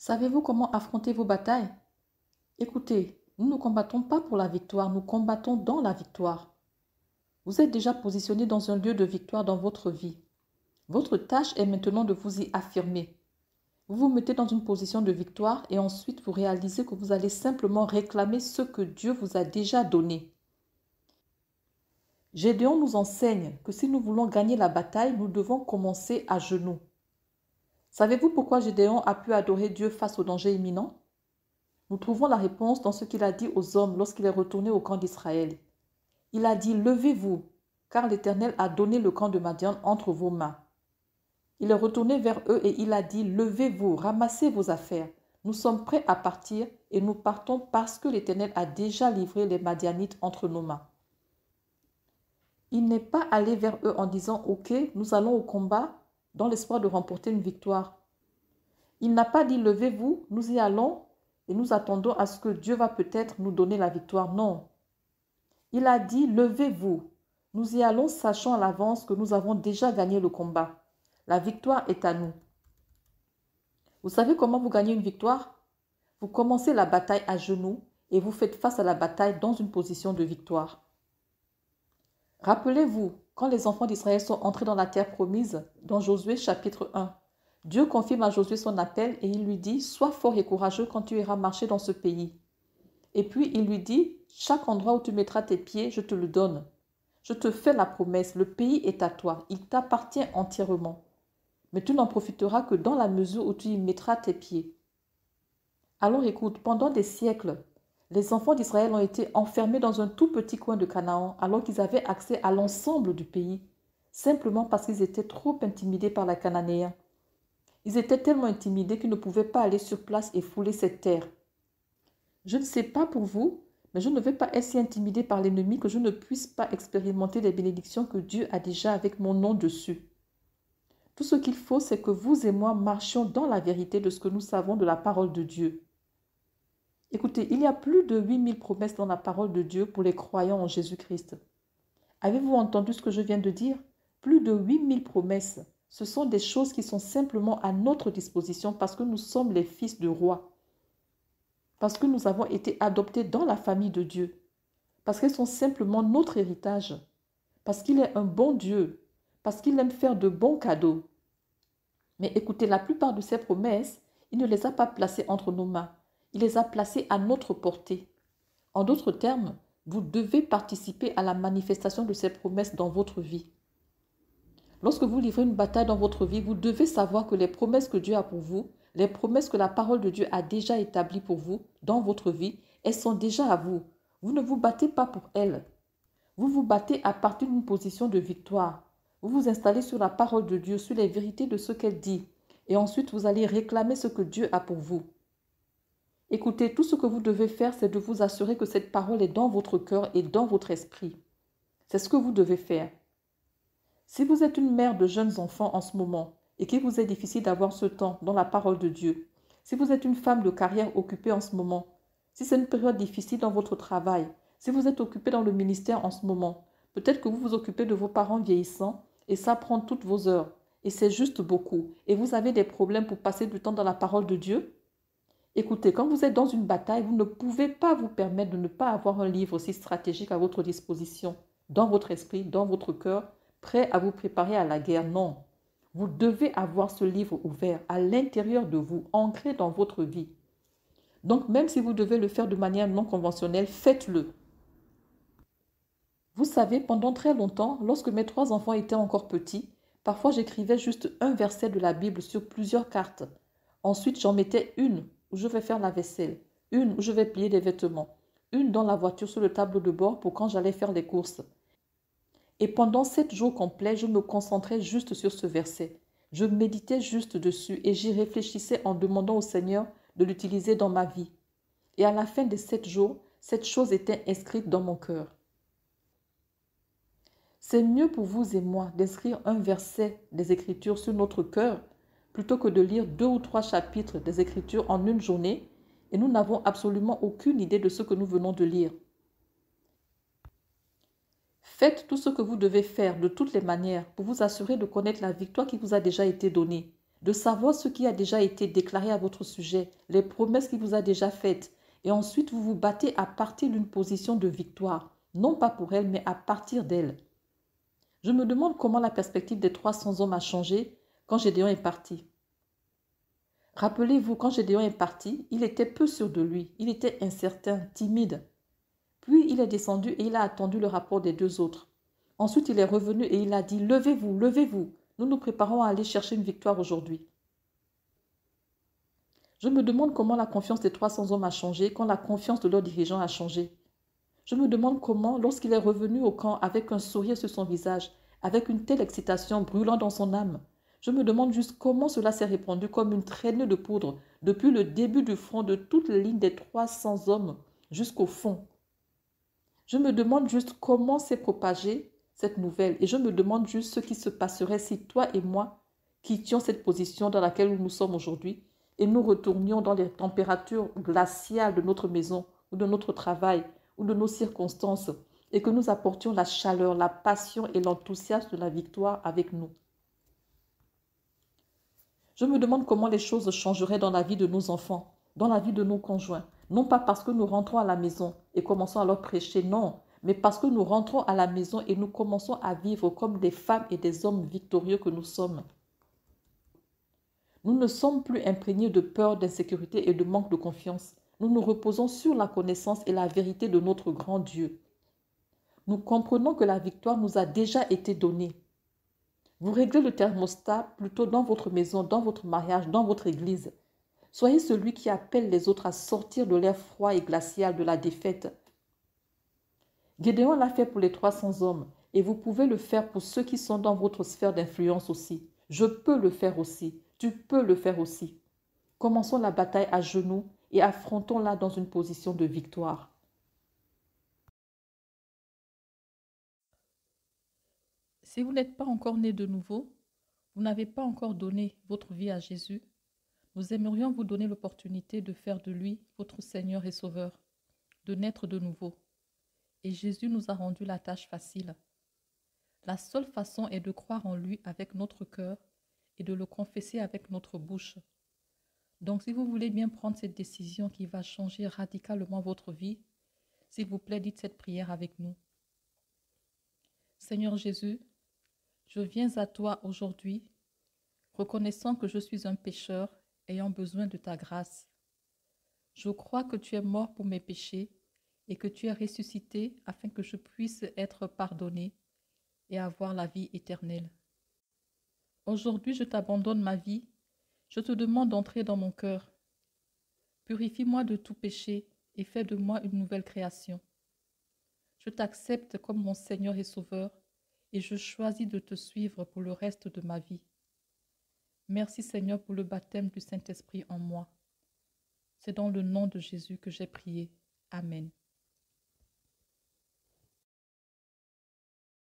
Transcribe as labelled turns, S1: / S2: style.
S1: Savez-vous comment affronter vos batailles? Écoutez, nous ne combattons pas pour la victoire, nous combattons dans la victoire. Vous êtes déjà positionné dans un lieu de victoire dans votre vie. Votre tâche est maintenant de vous y affirmer. Vous vous mettez dans une position de victoire et ensuite vous réalisez que vous allez simplement réclamer ce que Dieu vous a déjà donné. Gédéon nous enseigne que si nous voulons gagner la bataille, nous devons commencer à genoux. Savez-vous pourquoi Gédéon a pu adorer Dieu face au danger imminent? Nous trouvons la réponse dans ce qu'il a dit aux hommes lorsqu'il est retourné au camp d'Israël. Il a dit « Levez-vous, car l'Éternel a donné le camp de Madian entre vos mains. » Il est retourné vers eux et il a dit « Levez-vous, ramassez vos affaires. Nous sommes prêts à partir et nous partons parce que l'Éternel a déjà livré les Madianites entre nos mains. » Il n'est pas allé vers eux en disant « Ok, nous allons au combat dans l'espoir de remporter une victoire. » Il n'a pas dit « Levez-vous, nous y allons et nous attendons à ce que Dieu va peut-être nous donner la victoire. » Non. Il a dit « Levez-vous, nous y allons sachant à l'avance que nous avons déjà gagné le combat. La victoire est à nous. » Vous savez comment vous gagnez une victoire? Vous commencez la bataille à genoux et vous faites face à la bataille dans une position de victoire. Rappelez-vous, quand les enfants d'Israël sont entrés dans la terre promise, dans Josué chapitre 1, Dieu confirme à Josué son appel et il lui dit « Sois fort et courageux quand tu iras marcher dans ce pays. » Et puis il lui dit « Chaque endroit où tu mettras tes pieds, je te le donne. Je te fais la promesse, le pays est à toi, il t'appartient entièrement. Mais tu n'en profiteras que dans la mesure où tu y mettras tes pieds. » Alors écoute, pendant des siècles, les enfants d'Israël ont été enfermés dans un tout petit coin de Canaan alors qu'ils avaient accès à l'ensemble du pays, simplement parce qu'ils étaient trop intimidés par les Cananéens. Ils étaient tellement intimidés qu'ils ne pouvaient pas aller sur place et fouler cette terre. Je ne sais pas pour vous, mais je ne vais pas être si intimidé par l'ennemi que je ne puisse pas expérimenter les bénédictions que Dieu a déjà avec mon nom dessus. Tout ce qu'il faut, c'est que vous et moi marchions dans la vérité de ce que nous savons de la parole de Dieu. Écoutez, il y a plus de 8000 promesses dans la parole de Dieu pour les croyants en Jésus-Christ. Avez-vous entendu ce que je viens de dire? Plus de 8000 promesses. Ce sont des choses qui sont simplement à notre disposition parce que nous sommes les fils du roi. Parce que nous avons été adoptés dans la famille de Dieu. Parce qu'elles sont simplement notre héritage. Parce qu'il est un bon Dieu. Parce qu'il aime faire de bons cadeaux. Mais écoutez, la plupart de ces promesses, il ne les a pas placées entre nos mains. Il les a placées à notre portée. En d'autres termes, vous devez participer à la manifestation de ces promesses dans votre vie. Lorsque vous livrez une bataille dans votre vie, vous devez savoir que les promesses que Dieu a pour vous, les promesses que la parole de Dieu a déjà établies pour vous dans votre vie, elles sont déjà à vous. Vous ne vous battez pas pour elles. Vous vous battez à partir d'une position de victoire. Vous vous installez sur la parole de Dieu, sur les vérités de ce qu'elle dit. Et ensuite, vous allez réclamer ce que Dieu a pour vous. Écoutez, tout ce que vous devez faire, c'est de vous assurer que cette parole est dans votre cœur et dans votre esprit. C'est ce que vous devez faire. Si vous êtes une mère de jeunes enfants en ce moment et qu'il vous est difficile d'avoir ce temps dans la parole de Dieu, si vous êtes une femme de carrière occupée en ce moment, si c'est une période difficile dans votre travail, si vous êtes occupé dans le ministère en ce moment, peut-être que vous vous occupez de vos parents vieillissants et ça prend toutes vos heures et c'est juste beaucoup et vous avez des problèmes pour passer du temps dans la parole de Dieu. Écoutez, quand vous êtes dans une bataille, vous ne pouvez pas vous permettre de ne pas avoir un livre aussi stratégique à votre disposition, dans votre esprit, dans votre cœur, prêt à vous préparer à la guerre. Non, vous devez avoir ce livre ouvert à l'intérieur de vous, ancré dans votre vie. Donc, même si vous devez le faire de manière non conventionnelle, faites-le. Vous savez, pendant très longtemps, lorsque mes 3 enfants étaient encore petits, parfois j'écrivais juste un verset de la Bible sur plusieurs cartes. Ensuite, j'en mettais une où je vais faire la vaisselle, une où je vais plier les vêtements, une dans la voiture sur le tableau de bord pour quand j'allais faire les courses. Et pendant 7 jours complets, je me concentrais juste sur ce verset. Je méditais juste dessus et j'y réfléchissais en demandant au Seigneur de l'utiliser dans ma vie. Et à la fin des 7 jours, cette chose était inscrite dans mon cœur. C'est mieux pour vous et moi d'inscrire un verset des Écritures sur notre cœur plutôt que de lire 2 ou 3 chapitres des Écritures en une journée et nous n'avons absolument aucune idée de ce que nous venons de lire. Faites tout ce que vous devez faire de toutes les manières pour vous assurer de connaître la victoire qui vous a déjà été donnée, de savoir ce qui a déjà été déclaré à votre sujet, les promesses qu'il vous a déjà faites. Et ensuite, vous vous battez à partir d'une position de victoire, non pas pour elle, mais à partir d'elle. Je me demande comment la perspective des 300 hommes a changé quand Gédéon est parti. Rappelez-vous, quand Gédéon est parti, il était peu sûr de lui, il était incertain, timide. Puis il est descendu et il a attendu le rapport des deux autres. Ensuite, il est revenu et il a dit « Levez-vous, levez-vous, nous nous préparons à aller chercher une victoire aujourd'hui. » Je me demande comment la confiance des 300 hommes a changé quand la confiance de leurs dirigeants a changé. Je me demande comment, lorsqu'il est revenu au camp avec un sourire sur son visage, avec une telle excitation brûlant dans son âme, je me demande juste comment cela s'est répandu comme une traînée de poudre depuis le début du front de toute la ligne des 300 hommes jusqu'au fond. Je me demande juste comment s'est propagée cette nouvelle et je me demande juste ce qui se passerait si toi et moi quittions cette position dans laquelle nous sommes aujourd'hui et nous retournions dans les températures glaciales de notre maison ou de notre travail ou de nos circonstances et que nous apportions la chaleur, la passion et l'enthousiasme de la victoire avec nous. Je me demande comment les choses changeraient dans la vie de nos enfants, dans la vie de nos conjoints. Non pas parce que nous rentrons à la maison et commençons à leur prêcher, non, mais parce que nous rentrons à la maison et nous commençons à vivre comme des femmes et des hommes victorieux que nous sommes. Nous ne sommes plus imprégnés de peur, d'insécurité et de manque de confiance. Nous nous reposons sur la connaissance et la vérité de notre grand Dieu. Nous comprenons que la victoire nous a déjà été donnée. Vous réglez le thermostat plutôt dans votre maison, dans votre mariage, dans votre église. Soyez celui qui appelle les autres à sortir de l'air froid et glacial de la défaite. Gédéon l'a fait pour les 300 hommes et vous pouvez le faire pour ceux qui sont dans votre sphère d'influence aussi. Je peux le faire aussi. Tu peux le faire aussi. Commençons la bataille à genoux et affrontons-la dans une position de victoire. Si vous n'êtes pas encore né de nouveau, vous n'avez pas encore donné votre vie à Jésus, nous aimerions vous donner l'opportunité de faire de lui votre Seigneur et Sauveur, de naître de nouveau. Et Jésus nous a rendu la tâche facile. La seule façon est de croire en lui avec notre cœur et de le confesser avec notre bouche. Donc si vous voulez bien prendre cette décision qui va changer radicalement votre vie, s'il vous plaît, dites cette prière avec nous. Seigneur Jésus, je viens à toi aujourd'hui, reconnaissant que je suis un pécheur ayant besoin de ta grâce. Je crois que tu es mort pour mes péchés et que tu es ressuscité afin que je puisse être pardonné et avoir la vie éternelle. Aujourd'hui, je t'abandonne ma vie. Je te demande d'entrer dans mon cœur. Purifie-moi de tout péché et fais de moi une nouvelle création. Je t'accepte comme mon Seigneur et Sauveur et je choisis de te suivre pour le reste de ma vie. Merci Seigneur pour le baptême du Saint-Esprit en moi. C'est dans le nom de Jésus que j'ai prié. Amen.